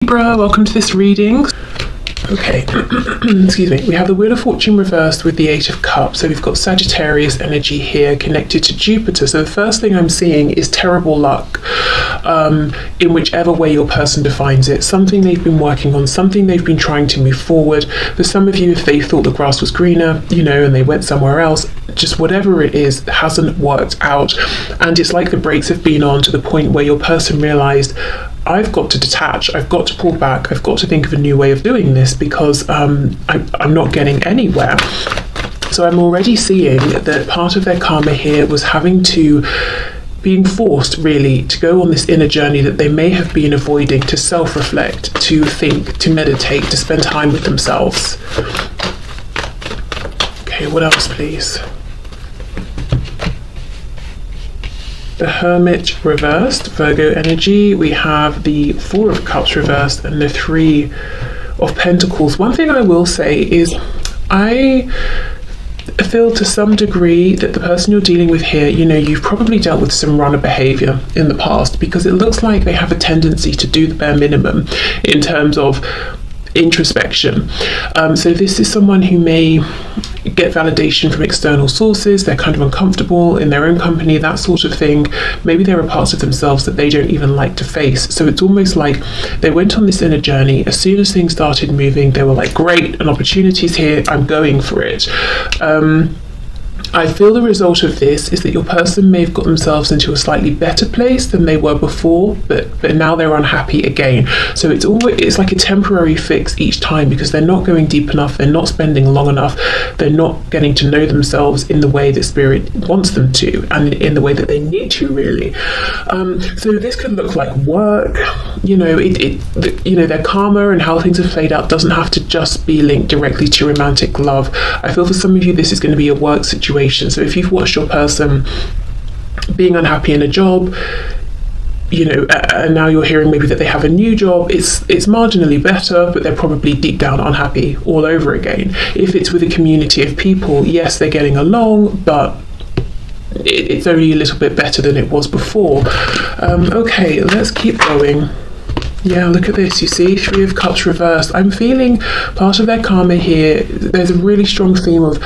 Libra, welcome to this reading. Okay, excuse me. We have the Wheel of Fortune reversed with the Eight of Cups. So we've got Sagittarius energy here connected to Jupiter. So the first thing I'm seeing is terrible luck in whichever way your person defines it. Something they've been working on, something they've been trying to move forward. For some of you, if they thought the grass was greener, and they went somewhere else, just whatever it is, hasn't worked out. And it's like the brakes have been on to the point where your person realized, I've got to detach, I've got to pull back, I've got to think of a new way of doing this because I'm not getting anywhere. So I'm already seeing that part of their karma here was being forced really to go on this inner journey that they may have been avoiding, to self-reflect, to think, to meditate, to spend time with themselves. Okay, what else please? The Hermit reversed, Virgo energy. We have the Four of Cups reversed and the Three of Pentacles. One thing I will say is I feel to some degree that the person you're dealing with here, you've probably dealt with some runner behavior in the past, because it looks like they have a tendency to do the bare minimum in terms of introspection. So this is someone who may get validation from external sources. They're kind of uncomfortable in their own company, that sort of thing. Maybe there are parts of themselves that they don't even like to face. So it's almost like they went on this inner journey. As soon as things started moving, they were like, great, an opportunity's here, I'm going for it. I feel the result of this is that your person may have got themselves into a slightly better place than they were before, but now they're unhappy again. So it's like a temporary fix each time, because they're not going deep enough, they're not spending long enough, they're not getting to know themselves in the way that Spirit wants them to, and in the way that they need to, really. So this could look like work, their karma and how things have played out doesn't have to just be linked directly to romantic love. I feel for some of you this is going to be a work situation. So if you've watched your person being unhappy in a job, and now you're hearing maybe that they have a new job, it's marginally better, but they're probably deep down unhappy all over again. If it's with a community of people, yes, they're getting along, but it's only a little bit better than it was before. Okay, let's keep going. Yeah, look at this, you see, Three of Cups reversed. I'm feeling part of their karma here. There's a really strong theme of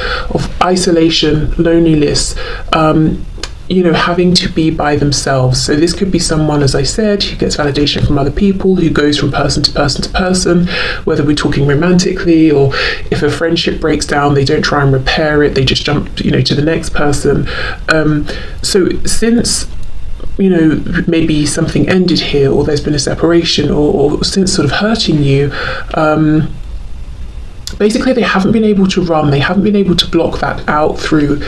isolation, loneliness, having to be by themselves. So this could be someone, as I said, who gets validation from other people, who goes from person to person to person, whether we're talking romantically, or if a friendship breaks down, they don't try and repair it, they just jump, to the next person. So since maybe something ended here, or there's been a separation, or since sort of hurting you, basically they haven't been able to run, they haven't been able to block that out through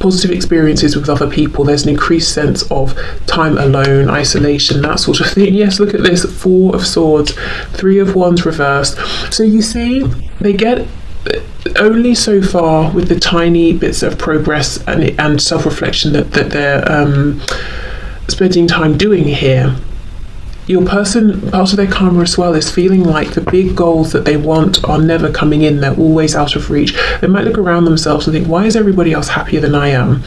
positive experiences with other people. There's an increased sense of time alone, isolation, that sort of thing. Yes, look at this, Four of Swords, Three of Wands reversed. So you see, they get only so far with the tiny bits of progress and self-reflection that they're spending time doing here. Your person, part of their karma as well, is feeling like the big goals that they want are never coming in, they're always out of reach. They might look around themselves and think, why is everybody else happier than I am?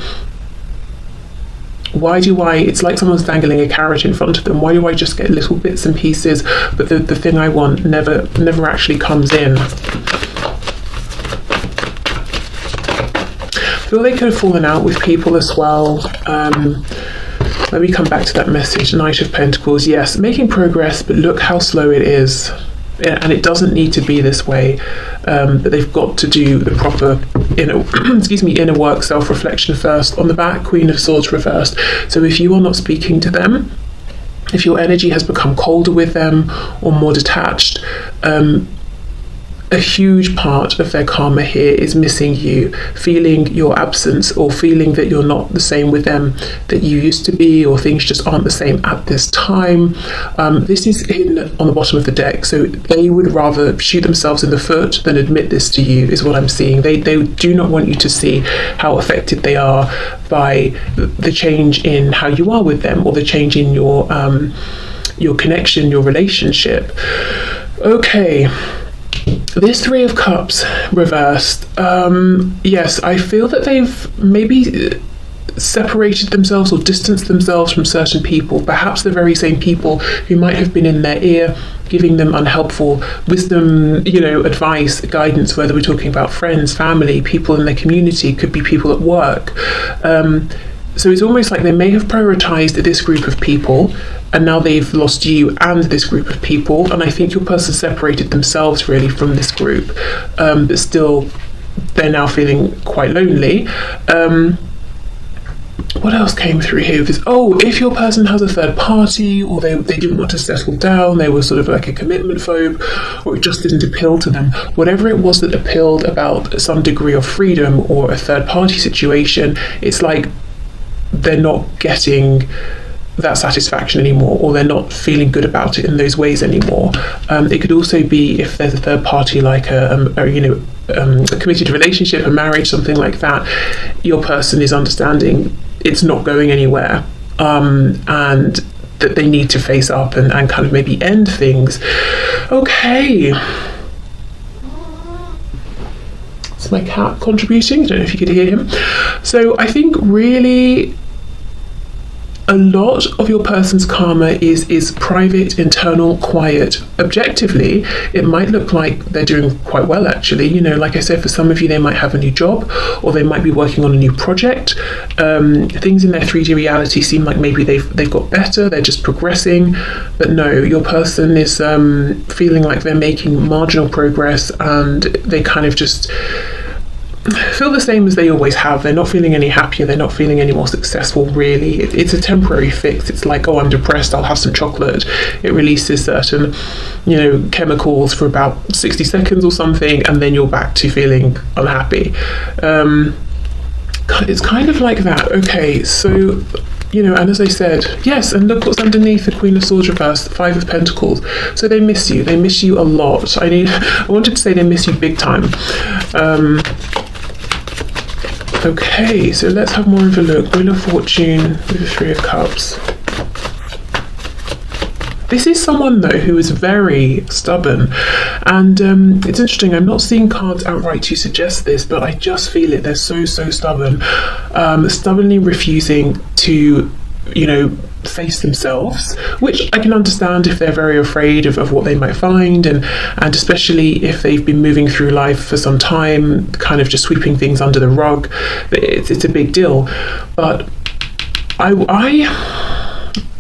It's like someone's dangling a carrot in front of them. Why do I just get little bits and pieces, but the thing I want never actually comes in? I feel they could have fallen out with people as well. Let me come back to that message. Knight of Pentacles. Yes, making progress, but look how slow it is. And it doesn't need to be this way. But they've got to do the proper inner work, self-reflection first. On the back, Queen of Swords reversed. So if you are not speaking to them, if your energy has become colder with them or more detached, a huge part of their karma here is missing you, feeling your absence, or feeling that you're not the same with them that you used to be, or things just aren't the same at this time. This is on the bottom of the deck, so they would rather shoot themselves in the foot than admit this to you, is what I'm seeing. They do not want you to see how affected they are by the change in how you are with them, or the change in your connection, your relationship. Okay. This Three of Cups reversed. Yes, I feel that they've maybe separated themselves or distanced themselves from certain people, perhaps the very same people who might have been in their ear giving them unhelpful wisdom, advice, guidance, whether we're talking about friends, family, people in their community, could be people at work. So it's almost like they may have prioritized this group of people, and now they've lost you and this group of people. And I think your person separated themselves really from this group, but still they're now feeling quite lonely. What else came through here? If your person has a third party, or they didn't want to settle down, they were sort of like a commitment phobe, or it just didn't appeal to them. Whatever it was that appealed about some degree of freedom or a third party situation, it's like they're not getting that satisfaction anymore, or they're not feeling good about it in those ways anymore. It could also be if there's a third party, like a committed relationship, a marriage, something like that. Your person is understanding it's not going anywhere, and that they need to face up and kind of maybe end things. Okay. It's my cat contributing. I don't know if you could hear him. So I think really a lot of your person's karma is private, internal, quiet. Objectively, it might look like they're doing quite well, actually. Like I said, for some of you, they might have a new job, or they might be working on a new project. Things in their 3D reality seem like maybe they've got better, they're just progressing. But no, your person is feeling like they're making marginal progress, and they kind of just feel the same as they always have. They're not feeling any happier, they're not feeling any more successful, really. It's a temporary fix. It's like, I'm depressed, I'll have some chocolate. It releases certain chemicals for about 60 seconds or something, and then you're back to feeling unhappy. It's kind of like that. Okay, so and as I said, yes, and look what's underneath the Queen of Swords reversed, 5 of Pentacles. So they miss you a lot. I wanted to say they miss you big time. Okay, so let's have more of a look. Wheel of Fortune with the 3 of Cups. This is someone, though, who is very stubborn. And it's interesting, I'm not seeing cards outright to suggest this, but I just feel it. They're so stubborn. Stubbornly refusing to, face themselves, which I can understand if they're very afraid of what they might find, and especially if they've been moving through life for some time, kind of just sweeping things under the rug. It's a big deal. But I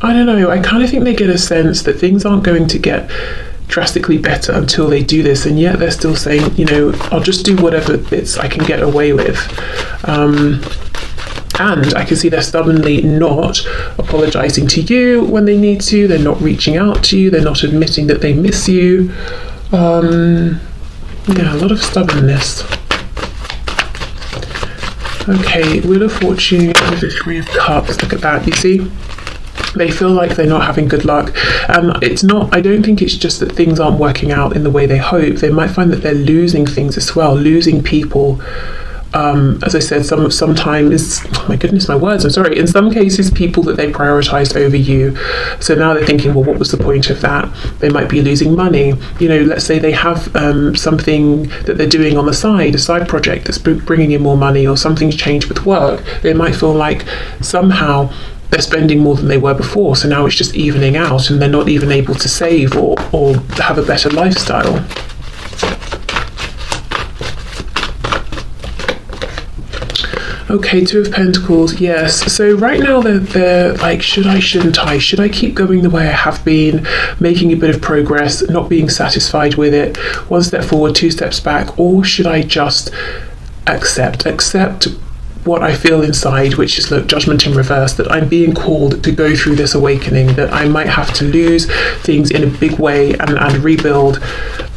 don't know, I kind of think they get a sense that things aren't going to get drastically better until they do this, and yet they're still saying, I'll just do whatever bits I can get away with. And I can see they're stubbornly not apologising to you when they need to, they're not reaching out to you, they're not admitting that they miss you. A lot of stubbornness. Okay, Wheel of Fortune with the 3 of Cups, look at that, you see? They feel like they're not having good luck. I don't think it's just that things aren't working out in the way they hope. They might find that they're losing things as well, losing people. As I said, sometimes, oh my goodness, my words, I'm sorry, in some cases, people that they prioritised over you. So now they're thinking, well, what was the point of that? They might be losing money. Let's say they have something that they're doing on the side, a side project that's bringing in more money, or something's changed with work. They might feel like somehow they're spending more than they were before, so now it's just evening out, and they're not even able to save or have a better lifestyle. Okay, 2 of Pentacles, yes. So right now they're like, shouldn't I? Should I keep going the way I have been, making a bit of progress, not being satisfied with it, 1 step forward, 2 steps back, or should I just accept what I feel inside, which is, look, Judgment in reverse, that I'm being called to go through this awakening, that I might have to lose things in a big way and rebuild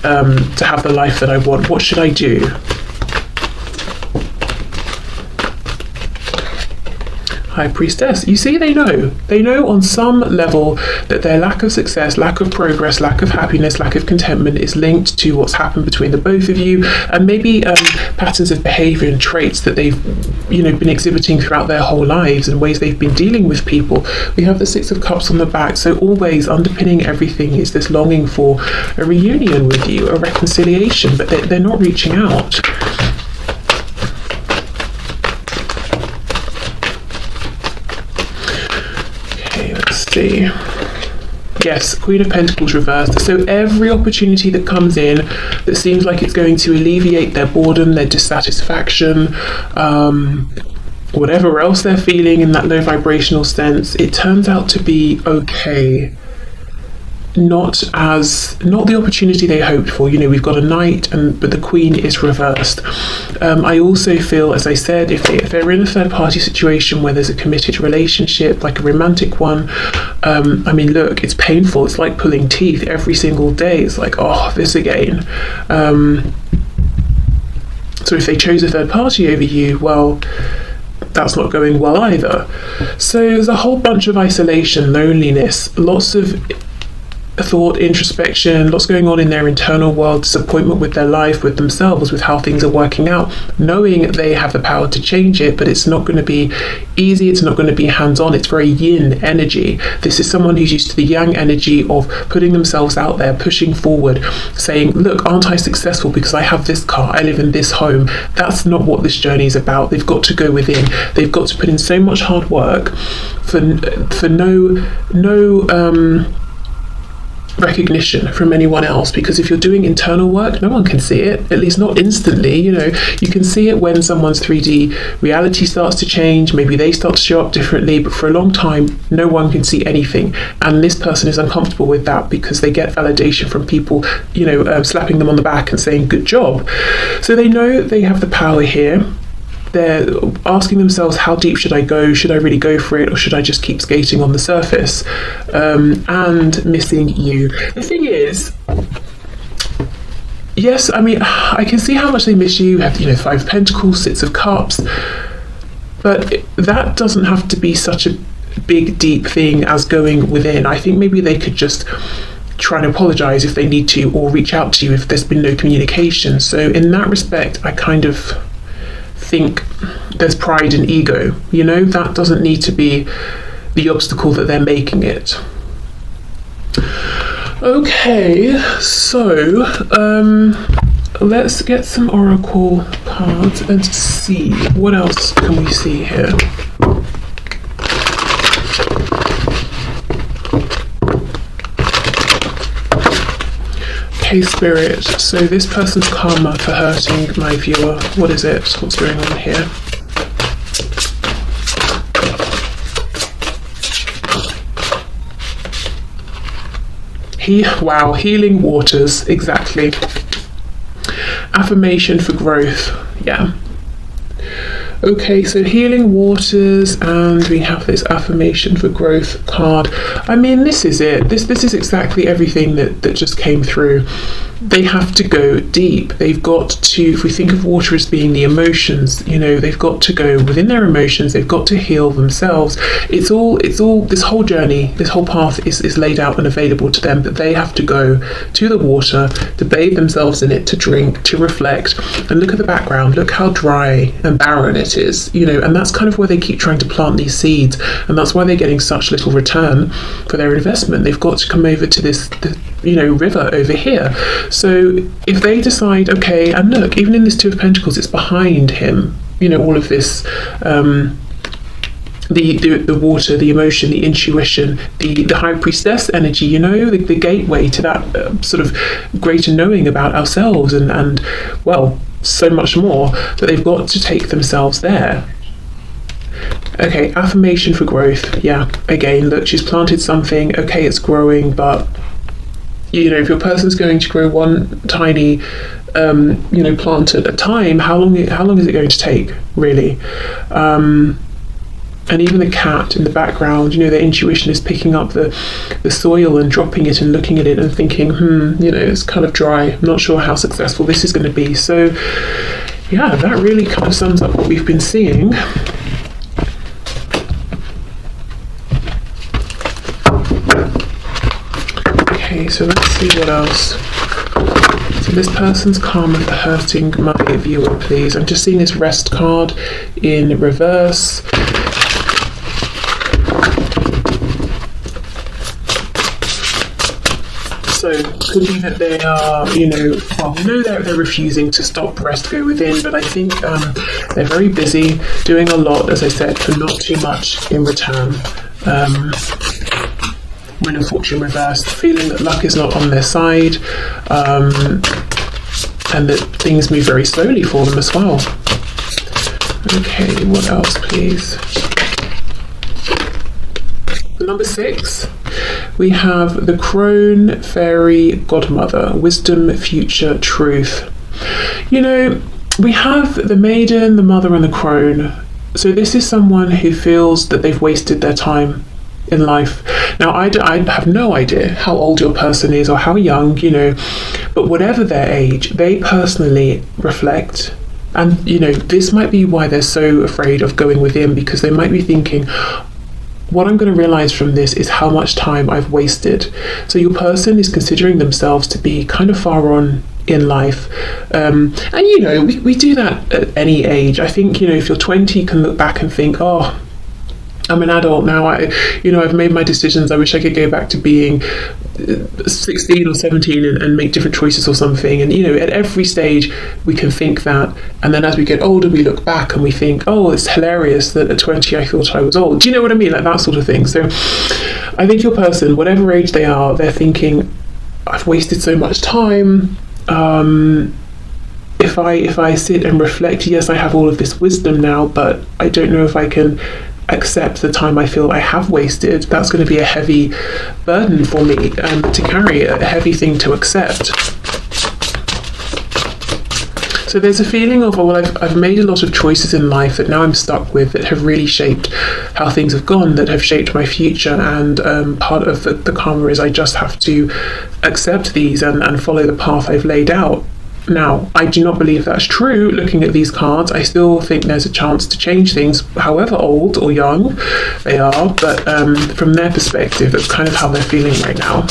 to have the life that I want. What should I do? High Priestess. You see, they know on some level that their lack of success, lack of progress, lack of happiness, lack of contentment is linked to what's happened between the both of you, and maybe patterns of behavior and traits that they've been exhibiting throughout their whole lives, and ways they've been dealing with people. We have the 6 of Cups on the back, so always underpinning everything is this longing for a reunion with you, a reconciliation, but they're not reaching out. see. Yes, Queen of Pentacles reversed. So every opportunity that comes in that seems like it's going to alleviate their boredom, their dissatisfaction, whatever else they're feeling in that low vibrational sense, it turns out to be okay. Not the opportunity they hoped for. You know, we've got a knight, but the queen is reversed. I also feel, as I said, if they're in a third party situation where there's a committed relationship, like a romantic one, I mean, look, it's painful. It's like pulling teeth every single day. It's like, oh, this again. So if they chose a third party over you, well, that's not going well either. So there's a whole bunch of isolation, loneliness, lots of thought, introspection, lots going on in their internal world, disappointment with their life, with themselves, with how things are working out, knowing they have the power to change it, but it's not going to be easy, it's not going to be hands-on. It's very yin energy. This is someone who's used to the yang energy of putting themselves out there, pushing forward, saying, look, aren't I successful because I have this car, I live in this home. That's not what this journey is about. They've got to go within. They've got to put in so much hard work for no recognition from anyone else, because if you're doing internal work, no one can see it, at least not instantly. You know, you can see it when someone's 3D reality starts to change, maybe they start to show up differently, but for a long time no one can see anything, and this person is uncomfortable with that because they get validation from people, you know, slapping them on the back and saying good job. So they know they have the power here. They're asking themselves, how deep should I go? Should I really go for it, or should I just keep skating on the surface? And missing you. The thing is, yes, I mean, I can see how much they miss you. Have, you know, Five of Pentacles, Six of Cups, but that doesn't have to be such a big, deep thing as going within. I think maybe they could just try and apologize if they need to, or reach out to you if there's been no communication. So in that respect, I kind of think there's pride and ego, you know, that doesn't need to be the obstacle that they're making it. Okay, so let's get some oracle cards and see what else can we see here. Spirit, so this person's karma for hurting my viewer. What is it? What's going on here? Wow, healing waters, exactly. Affirmation for growth, yeah. Okay, so healing waters, and we have this affirmation for growth card. I mean, this is it. This is exactly everything that just came through. They have to go deep. They've got to, if we think of water as being the emotions, you know, they've got to go within their emotions. They've got to heal themselves. It's all, this whole journey, this whole path is laid out and available to them, but they have to go to the water, to bathe themselves in it, to drink, to reflect, and look at the background. Look how dry and barren it is, you know, and that's kind of where they keep trying to plant these seeds, and that's why they're getting such little return for their investment. They've got to come over to this, you know, river over here. So if they decide, okay, and look, even in this Two of Pentacles, it's behind him, you know, all of this, the water, the emotion, the intuition, the High Priestess energy, you know, the gateway to that sort of greater knowing about ourselves, and well, so much more, that they've got to take themselves there. Okay, affirmation for growth. Yeah, again, look, she's planted something. Okay, it's growing, but you know, if your person's going to grow one tiny, you know, plant at a time, how long is it going to take, really? And even the cat in the background, you know, their intuition is picking up the soil and dropping it and looking at it and thinking, you know, it's kind of dry. I'm not sure how successful this is going to be. So, yeah, that really kind of sums up what we've been seeing. Okay, so let's see what else. So this person's karma for hurting my viewer, please. I'm just seeing this rest card in reverse. So it could be that they are, you know, well, we know they're refusing to stop rest, go within, but I think they're very busy doing a lot, as I said, for not too much in return. Wheel of Fortune reversed, feeling that luck is not on their side, and that things move very slowly for them as well. Okay, what else, please? Number 6, we have the Crone Fairy Godmother, Wisdom, Future, Truth. You know, we have the Maiden, the Mother, and the Crone. So this is someone who feels that they've wasted their time in life. Now, I have no idea how old your person is or how young, you know, but whatever their age, they personally reflect. And, you know, this might be why they're so afraid of going within, because they might be thinking, what I'm going to realize from this is how much time I've wasted. So your person is considering themselves to be kind of far on in life. And, you know, we do that at any age. I think, you know, if you're 20, you can look back and think, oh, I'm an adult now. I've made my decisions. I wish I could go back to being 16 or 17 and make different choices or something. And, you know, at every stage we can think that. And then as we get older, we look back and we think, oh, it's hilarious that at 20 I thought I was old. Do you know what I mean? Like that sort of thing. So I think your person, whatever age they are, they're thinking, I've wasted so much time. If I sit and reflect, yes, I have all of this wisdom now, but I don't know if I can accept the time I feel I have wasted. That's going to be a heavy burden for me to carry, a heavy thing to accept. So there's a feeling of, well, I've made a lot of choices in life that now I'm stuck with, that have really shaped how things have gone, that have shaped my future, and part of the karma is I just have to accept these and follow the path I've laid out. Now, I do not believe that's true. Looking at these cards, I still think there's a chance to change things, however old or young they are, but from their perspective, that's kind of how they're feeling right now.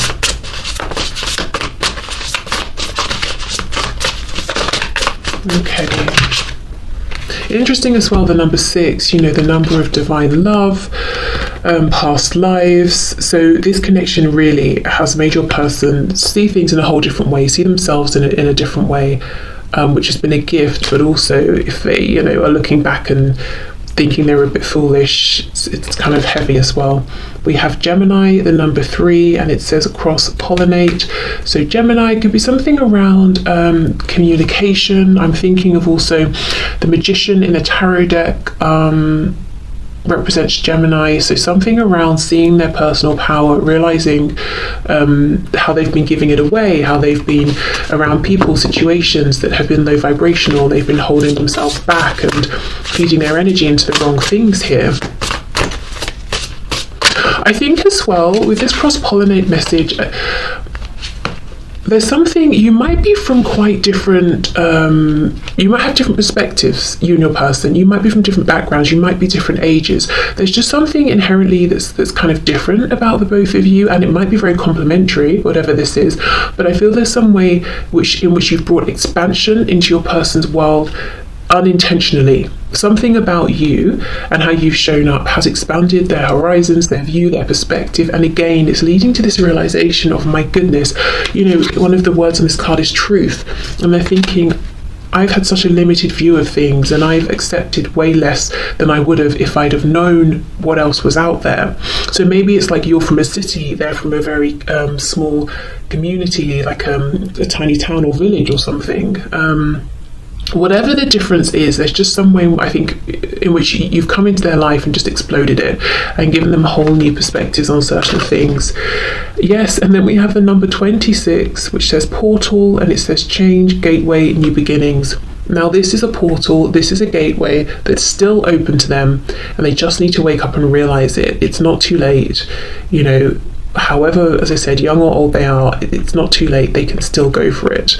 Okay. Interesting as well, the number 6, you know, the number of divine love, past lives. So this connection really has made your person see things in a whole different way, see themselves in a different way, which has been a gift. But also, if they, you know, are looking back and thinking they're a bit foolish, it's kind of heavy as well. We have Gemini, the number 3, and it says cross-pollinate. So Gemini could be something around communication. I'm thinking of also the Magician in the tarot deck represents Gemini, so something around seeing their personal power, realizing how they've been giving it away, how they've been around people, situations that have been low vibrational, they've been holding themselves back and feeding their energy into the wrong things here. I think as well with this cross-pollinate message, there's something, you might be from quite different, you might have different perspectives, you and your person, you might be from different backgrounds, you might be different ages. There's just something inherently that's kind of different about the both of you, and it might be very complementary, whatever this is, but I feel there's some way in which you've brought expansion into your person's world unintentionally. Something about you and how you've shown up has expanded their horizons, their view, their perspective, and again it's leading to this realization of, my goodness, you know, one of the words on this card is truth, and they're thinking, I've had such a limited view of things and I've accepted way less than I would have if I'd have known what else was out there. So maybe it's like you're from a city, they're from a very small community, like a tiny town or village or something. Whatever the difference is, there's just some way, I think, in which you've come into their life and just exploded it and given them whole new perspectives on certain things. Yes, and then we have the number 26, which says portal, and it says change, gateway, new beginnings. Now this is a portal, this is a gateway that's still open to them, and they just need to wake up and realize it. It's not too late, you know. However, as I said, young or old they are, it's not too late, they can still go for it.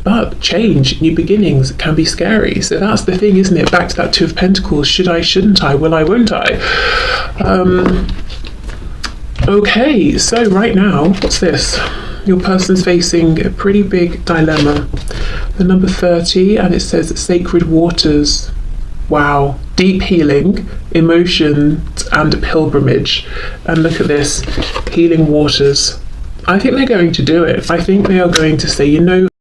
But change, new beginnings can be scary. So that's the thing, isn't it? Back to that Two of Pentacles. Should I, shouldn't I? Will I, won't I? Okay, so right now, what's this? Your person's facing a pretty big dilemma. The number 30, and it says sacred waters. Wow. Deep healing, emotions, and a pilgrimage. And look at this, healing waters. I think they're going to do it. I think they are going to say, you know,